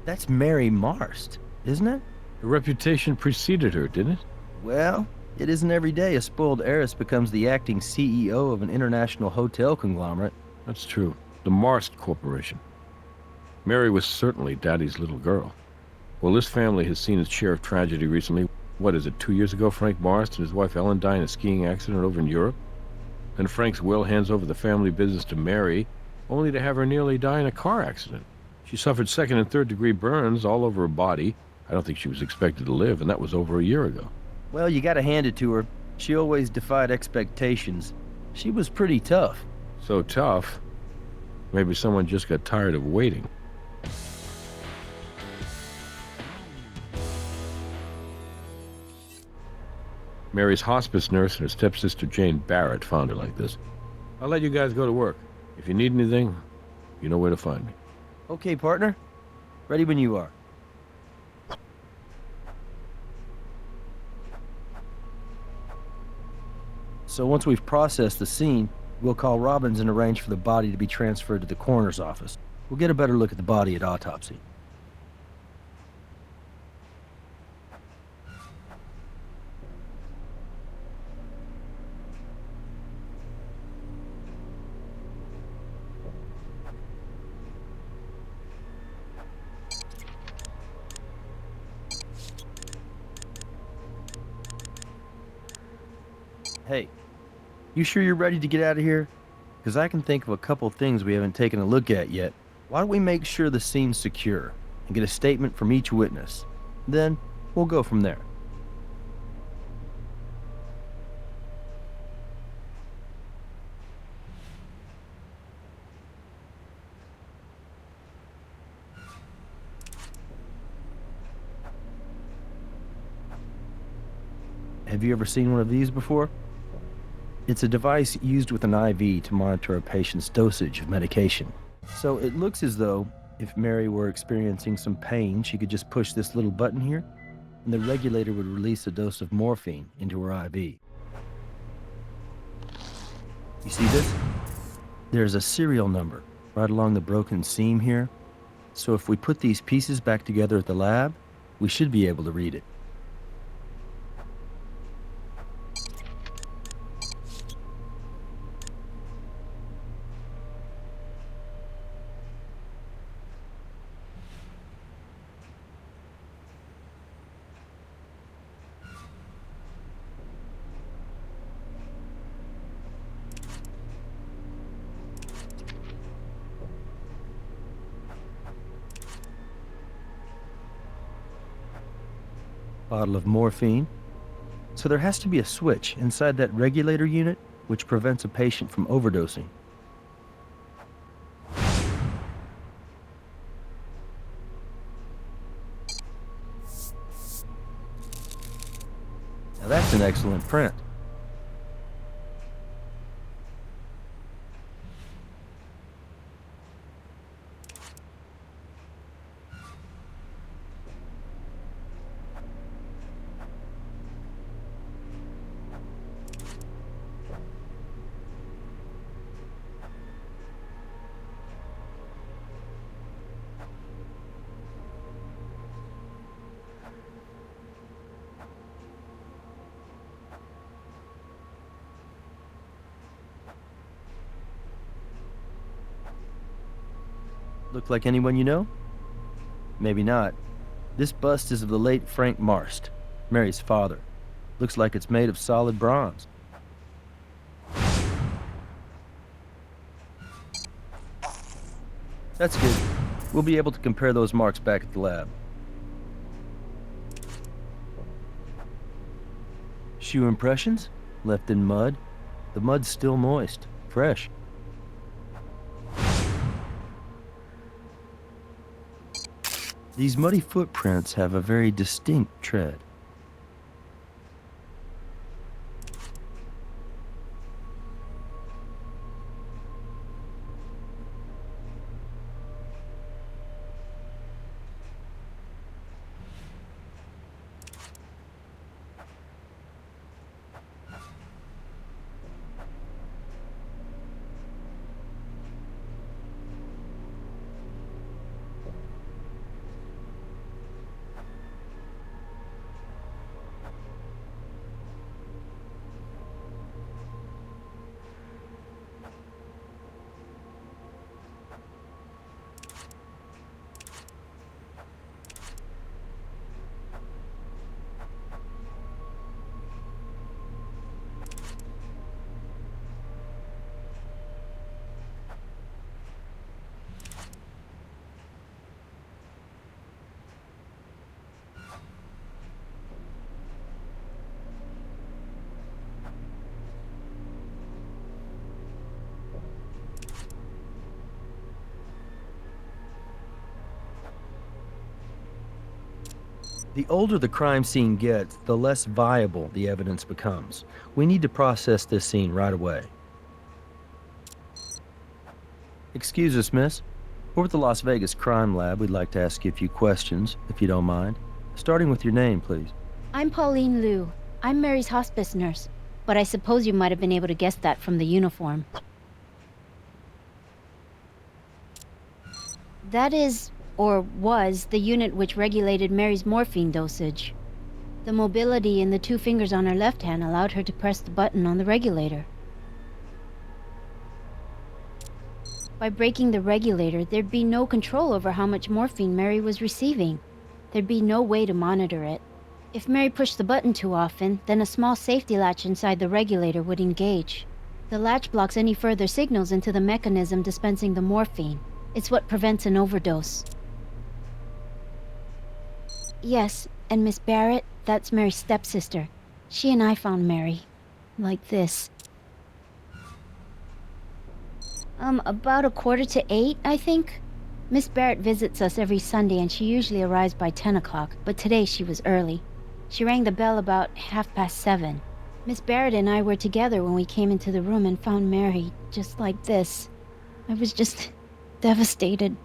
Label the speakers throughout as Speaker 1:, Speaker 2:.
Speaker 1: That's Mary Marst, isn't it?
Speaker 2: Her reputation preceded her, didn't it?
Speaker 1: Well, it isn't every day a spoiled heiress becomes the acting CEO of an international hotel conglomerate.
Speaker 2: That's true. The Marst Corporation. Mary was certainly Daddy's little girl. Well, this family has seen its share of tragedy recently. What is it, 2 years ago, Frank Marst and his wife Ellen died in a skiing accident over in Europe? Then Frank's will hands over the family business to Mary, only to have her nearly die in a car accident. She suffered second and third degree burns all over her body. I don't think she was expected to live, and that was over a year ago.
Speaker 1: Well, you gotta hand it to her. She always defied expectations. She was pretty tough.
Speaker 2: So tough, maybe someone just got tired of waiting. Mary's hospice nurse and her stepsister Jane Barrett found her like this. I'll let you guys go to work. If you need anything, you know where to find me.
Speaker 1: Okay, partner. Ready when you are. So once we've processed the scene, we'll call Robbins and arrange for the body to be transferred to the coroner's office. We'll get a better look at the body at autopsy. Hey, you sure you're ready to get out of here? Because I can think of a couple things we haven't taken a look at yet. Why don't we make sure the scene's secure and get a statement from each witness? Then we'll go from there. Have you ever seen one of these before? It's a device used with an IV to monitor a patient's dosage of medication. So it looks as though if Mary were experiencing some pain, she could just push this little button here, and the regulator would release a dose of morphine into her IV. You see this? There's a serial number right along the broken seam here. So if we put these pieces back together at the lab, we should be able to read it. Bottle of morphine. So there has to be a switch inside that regulator unit which prevents a patient from overdosing. Now that's an excellent print. Look like anyone you know? Maybe not. This bust is of the late Frank Marst, Mary's father. Looks like it's made of solid bronze. That's good. We'll be able to compare those marks back at the lab. Shoe impressions? Left in mud. The mud's still moist, fresh. These muddy footprints have a very distinct tread. The older the crime scene gets, the less viable the evidence becomes. We need to process this scene right away. Excuse us, miss. We're with the Las Vegas Crime Lab. We'd like to ask you a few questions, if you don't mind. Starting with your name, please.
Speaker 3: I'm Pauline Liu. I'm Mary's hospice nurse, but I suppose you might have been able to guess that from the uniform. That is, or was, the unit which regulated Mary's morphine dosage. The mobility in the two fingers on her left hand allowed her to press the button on the regulator. By breaking the regulator, there'd be no control over how much morphine Mary was receiving. There'd be no way to monitor it. If Mary pushed the button too often, then a small safety latch inside the regulator would engage. The latch blocks any further signals into the mechanism dispensing the morphine. It's what prevents an overdose. Yes, and Miss Barrett, that's Mary's stepsister. She and I found Mary. Like this. About 7:45, I think. Miss Barrett visits us every Sunday and she usually arrives by 10 o'clock, but today she was early. She rang the bell about 7:30. Miss Barrett and I were together when we came into the room and found Mary just like this. I was just devastated.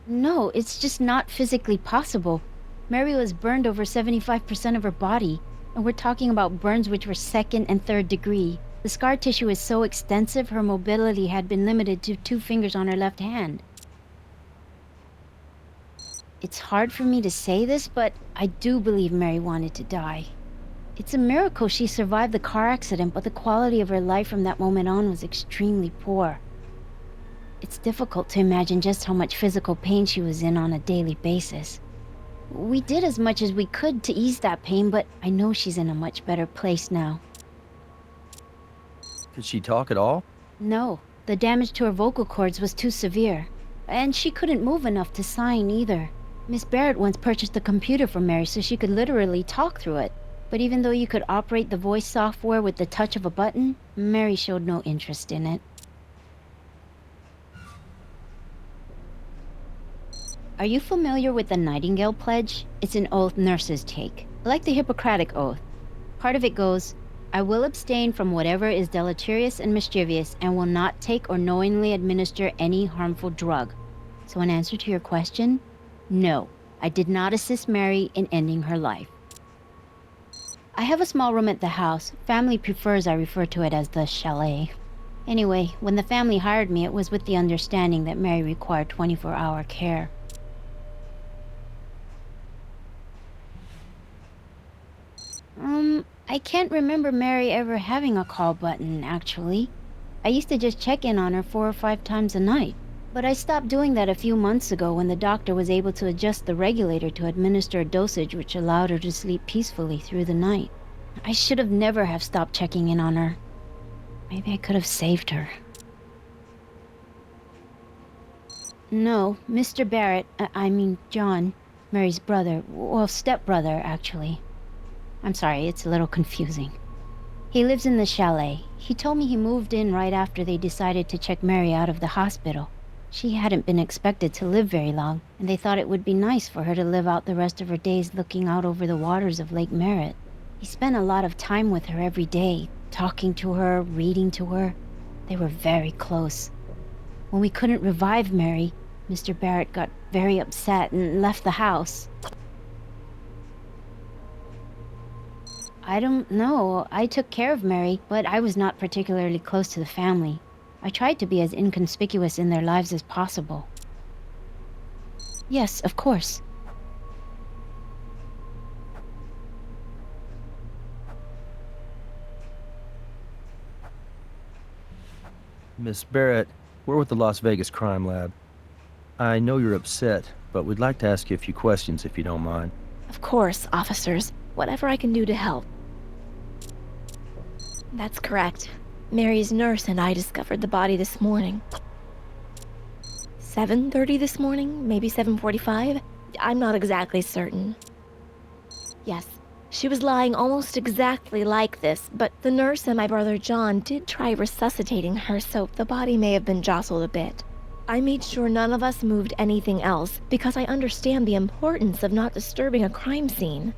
Speaker 3: No, it's just not physically possible. Mary was burned over 75% of her body, and we're talking about burns which were second and third degree. The scar tissue is so extensive, her mobility had been limited to 2 fingers on her left hand. It's hard for me to say this, but I do believe Mary wanted to die. It's a miracle she survived the car accident, but the quality of her life from that moment on was extremely poor. It's difficult to imagine just how much physical pain she was in on a daily basis. We did as much as we could to ease that pain, but I know she's in a much better place now.
Speaker 1: Could she talk at all?
Speaker 3: No, the damage to her vocal cords was too severe. And she couldn't move enough to sign either. Miss Barrett once purchased a computer for Mary so she could literally talk through it. But even though you could operate the voice software with the touch of a button, Mary showed no interest in it. Are you familiar with the Nightingale Pledge? It's an oath nurses take, like the Hippocratic Oath. Part of it goes, I will abstain from whatever is deleterious and mischievous and will not take or knowingly administer any harmful drug. So in answer to your question, no, I did not assist Mary in ending her life. I have a small room at the house. Family prefers I refer to it as the chalet. Anyway, when the family hired me, it was with the understanding that Mary required 24-hour care. I can't remember Mary ever having a call button, actually. I used to just check in on her 4 or 5 times a night. But I stopped doing that a few months ago when the doctor was able to adjust the regulator to administer a dosage which allowed her to sleep peacefully through the night. I should have never have stopped checking in on her. Maybe I could have saved her. No, Mr. Barrett, I mean John, Mary's brother, well, stepbrother, actually. I'm sorry, it's a little confusing. He lives in the chalet. He told me he moved in right after they decided to check Mary out of the hospital. She hadn't been expected to live very long, and they thought it would be nice for her to live out the rest of her days looking out over the waters of Lake Merritt. He spent a lot of time with her every day, talking to her, reading to her. They were very close. When we couldn't revive Mary, Mr. Barrett got very upset and left the house. I don't know. I took care of Mary, but I was not particularly close to the family. I tried to be as inconspicuous in their lives as possible. Yes, of course.
Speaker 1: Miss Barrett, we're with the Las Vegas Crime Lab. I know you're upset, but we'd like to ask you a few questions if you don't mind.
Speaker 4: Of course, officers. Whatever I can do to help. That's correct. Mary's nurse and I discovered the body this morning. 7:30 this morning? Maybe 7:45? I'm not exactly certain. Yes, she was lying almost exactly like this, but the nurse and my brother John did try resuscitating her, so the body may have been jostled a bit. I made sure none of us moved anything else because I understand the importance of not disturbing a crime scene.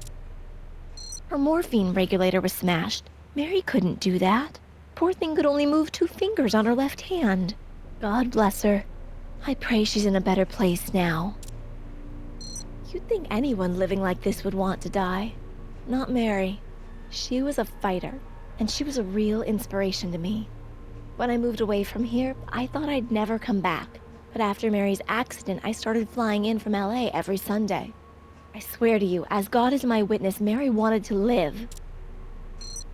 Speaker 4: Her morphine regulator was smashed. Mary couldn't do that. Poor thing could only move 2 fingers on her left hand. God bless her. I pray she's in a better place now. You'd think anyone living like this would want to die. Not Mary. She was a fighter, and she was a real inspiration to me. When I moved away from here, I thought I'd never come back. But after Mary's accident, I started flying in from LA every Sunday. I swear to you, as God is my witness, Mary wanted to live.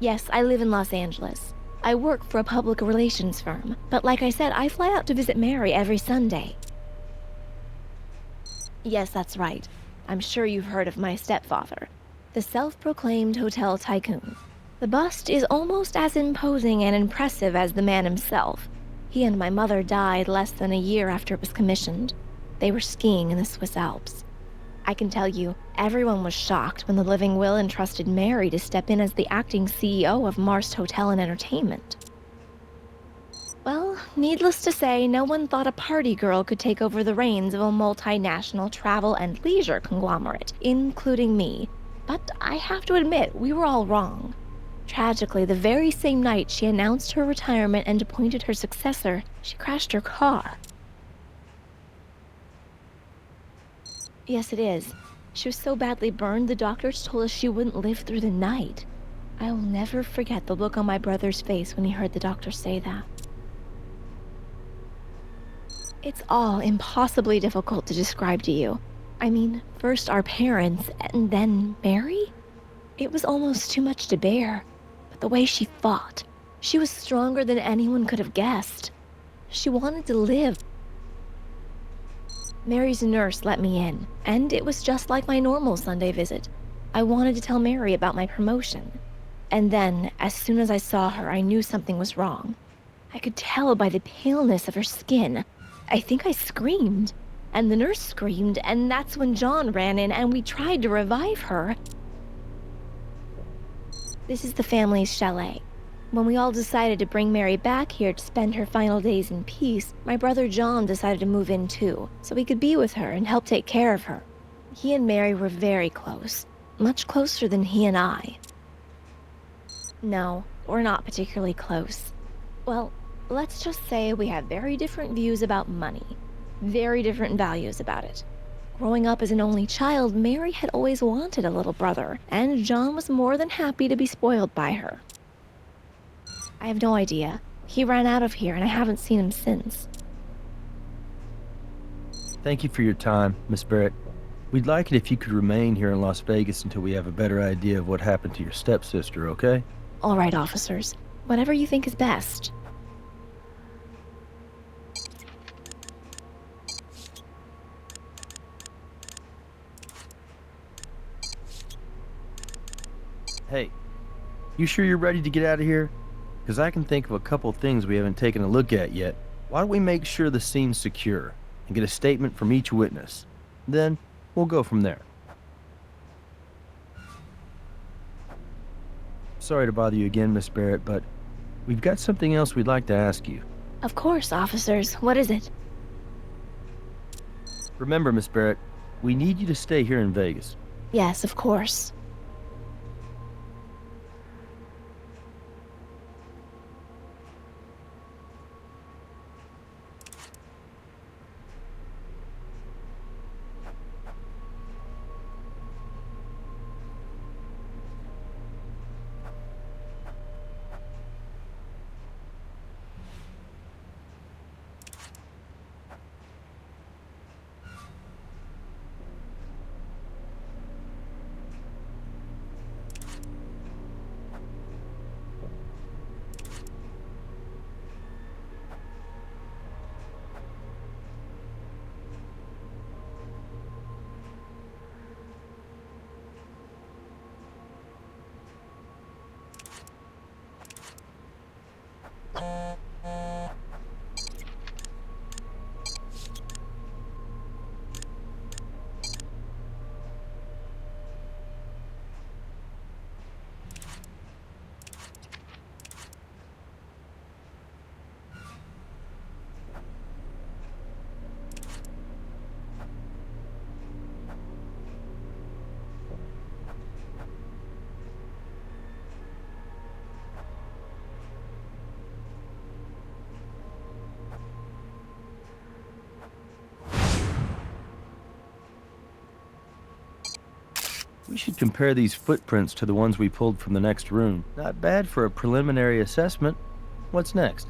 Speaker 4: Yes, I live in Los Angeles. I work for a public relations firm, but like I said, I fly out to visit Mary every Sunday. Yes, that's right. I'm sure you've heard of my stepfather, the self-proclaimed hotel tycoon. The bust is almost as imposing and impressive as the man himself. He and my mother died less than a year after it was commissioned. They were skiing in the Swiss Alps. I can tell you, everyone was shocked when the living will entrusted Mary to step in as the acting CEO of Marst Hotel and Entertainment. Well, needless to say, no one thought a party girl could take over the reins of a multinational travel and leisure conglomerate, including me. But I have to admit, we were all wrong. Tragically, the very same night she announced her retirement and appointed her successor, she crashed her car. Yes, it is. She was so badly burned, the doctors told us she wouldn't live through the night. I will never forget the look on my brother's face when he heard the doctor say that. It's all impossibly difficult to describe to you. I mean, first our parents, and then Mary? It was almost too much to bear. But the way she fought, she was stronger than anyone could have guessed. She wanted to live. Mary's nurse let me in, and it was just like my normal Sunday visit. I wanted to tell Mary about my promotion. And then, as soon as I saw her, I knew something was wrong. I could tell by the paleness of her skin. I think I screamed. And the nurse screamed, and that's when John ran in and we tried to revive her. This is the family's chalet. When we all decided to bring Mary back here to spend her final days in peace, my brother John decided to move in too, so he could be with her and help take care of her. He and Mary were very close, much closer than he and I. No, we're not particularly close. Well, let's just say we have very different views about money. Very different values about it. Growing up as an only child, Mary had always wanted a little brother, and John was more than happy to be spoiled by her. I have no idea. He ran out of here and I haven't seen him since.
Speaker 1: Thank you for your time, Miss Barrett. We'd like it if you could remain here in Las Vegas until we have a better idea of what happened to your stepsister, okay?
Speaker 4: All right, officers. Whatever you think is best.
Speaker 1: Hey, you sure you're ready to get out of here? Because I can think of a couple things we haven't taken a look at yet. Why don't we make sure the scene's secure and get a statement from each witness? Then we'll go from there. Sorry to bother you again, Miss Barrett, but we've got something else we'd like to ask you.
Speaker 4: Of course, officers. What is it?
Speaker 1: Remember, Miss Barrett, we need you to stay here in Vegas.
Speaker 4: Yes, of course.
Speaker 1: We should compare these footprints to the ones we pulled from the next room. Not bad for a preliminary assessment. What's next?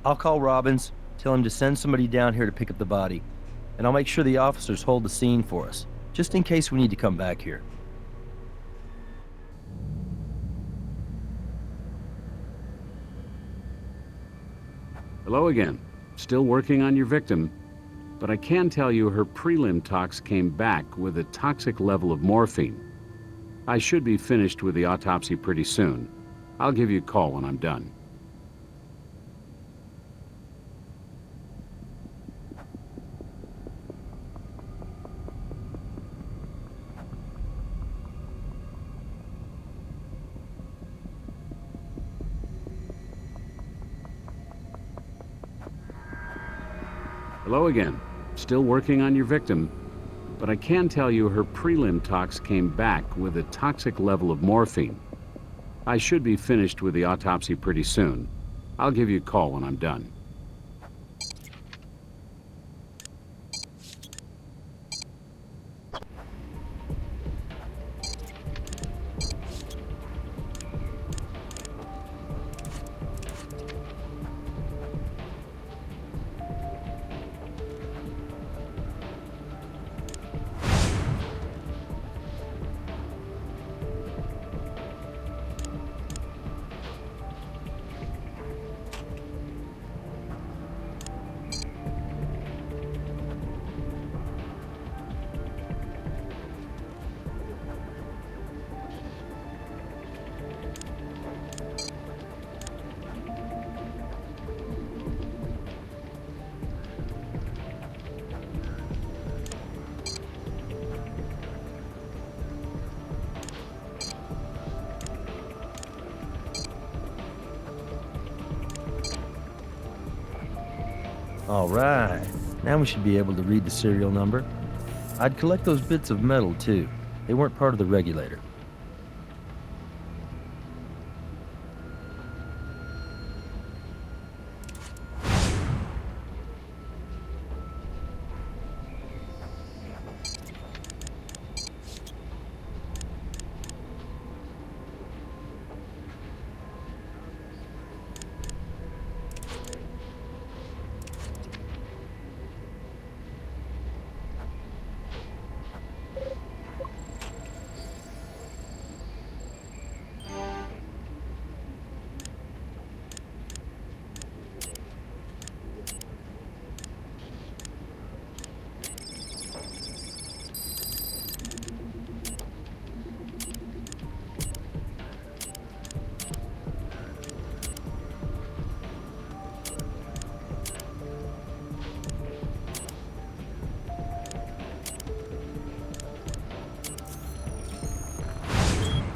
Speaker 1: I'll call Robbins, tell him to send somebody down here to pick up the body, and I'll make sure the officers hold the scene for us, just in case we need to come back here.
Speaker 5: Hello again. Still working on your victim, but I can tell you her prelim tox came back with a toxic level of morphine. I should be finished with the autopsy pretty soon. I'll give you a call when I'm done. Hello again. Still working on your victim, but I can tell you her prelim tox came back with a toxic level of morphine. I should be finished with the autopsy pretty soon. I'll give you a call when I'm done.
Speaker 1: All right, now we should be able to read the serial number. I'd collect those bits of metal, too. They weren't part of the regulator.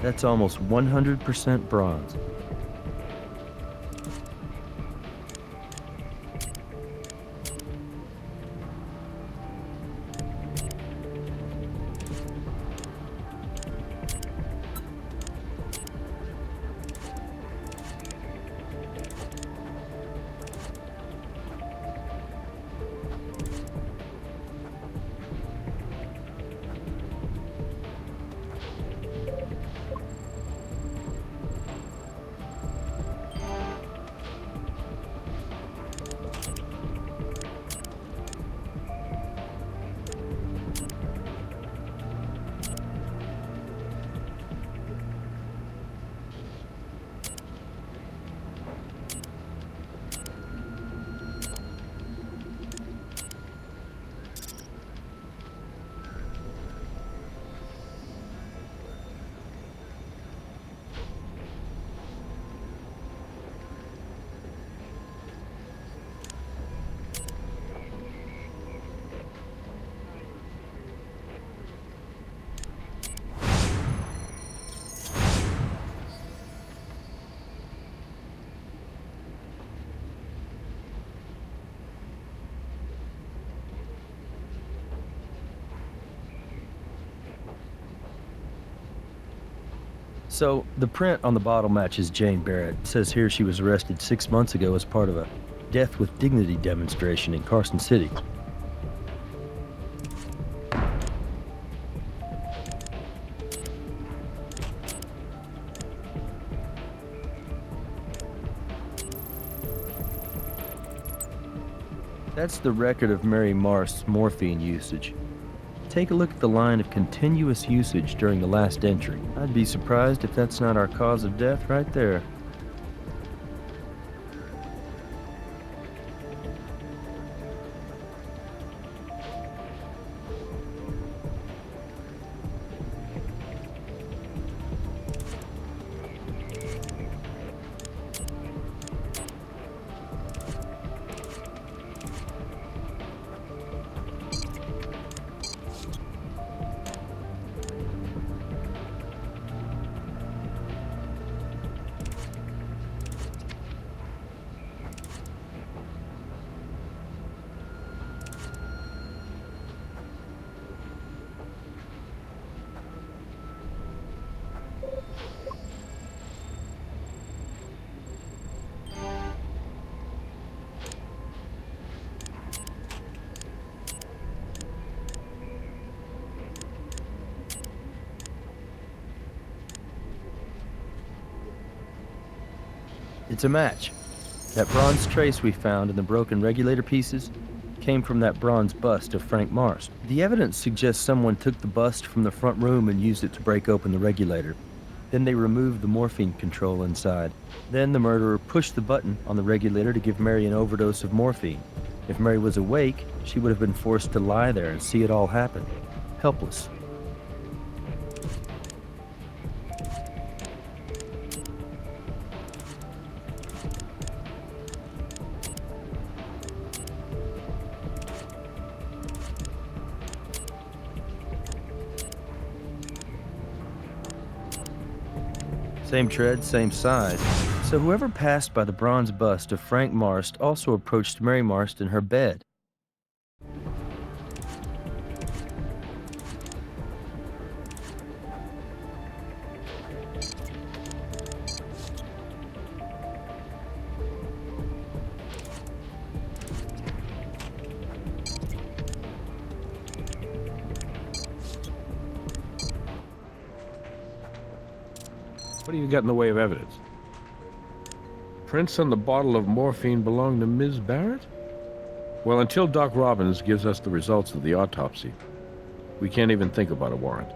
Speaker 1: That's almost 100% bronze. So, the print on the bottle matches Jane Barrett. It says here she was arrested 6 months ago as part of a Death with Dignity demonstration in Carson City. That's the record of Mary Marst's morphine usage. Take a look at the line of continuous usage during the last entry. I'd be surprised if that's not our cause of death right there. It's a match. That bronze trace we found in the broken regulator pieces came from that bronze bust of Frank Marst. The evidence suggests someone took the bust from the front room and used it to break open the regulator. Then they removed the morphine control inside. Then the murderer pushed the button on the regulator to give Mary an overdose of morphine. If Mary was awake, she would have been forced to lie there and see it all happen, helpless. Same tread, same size. So whoever passed by the bronze bust of Frank Marst also approached Mary Marst in her bed.
Speaker 2: What do you got in the way of evidence? Prints on the bottle of morphine belong to Ms. Barrett? Well, until Doc Robbins gives us the results of the autopsy, we can't even think about a warrant.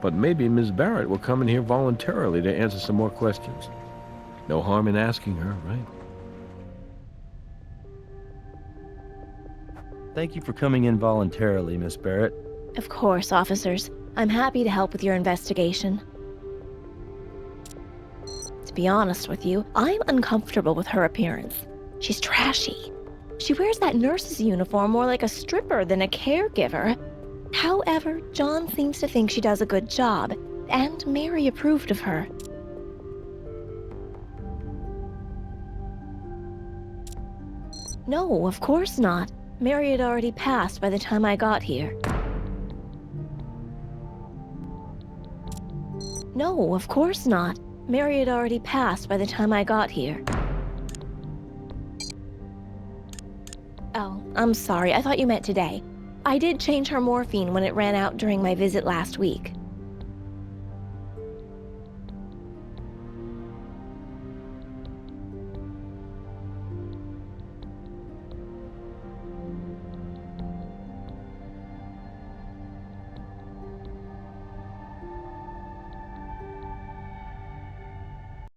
Speaker 2: But maybe Ms. Barrett will come in here voluntarily to answer some more questions. No harm in asking her, right?
Speaker 1: Thank you for coming in voluntarily, Miss Barrett.
Speaker 4: Of course, officers. I'm happy to help with your investigation. To be honest with you, I'm uncomfortable with her appearance. She's trashy. She wears that nurse's uniform more like a stripper than a caregiver. However, John seems to think she does a good job, and Mary approved of her. No, of course not. Mary had already passed by the time I got here. No, of course not. Mary had already passed by the time I got here. Oh, I'm sorry. I thought you meant today. I did change her morphine when it ran out during my visit last week.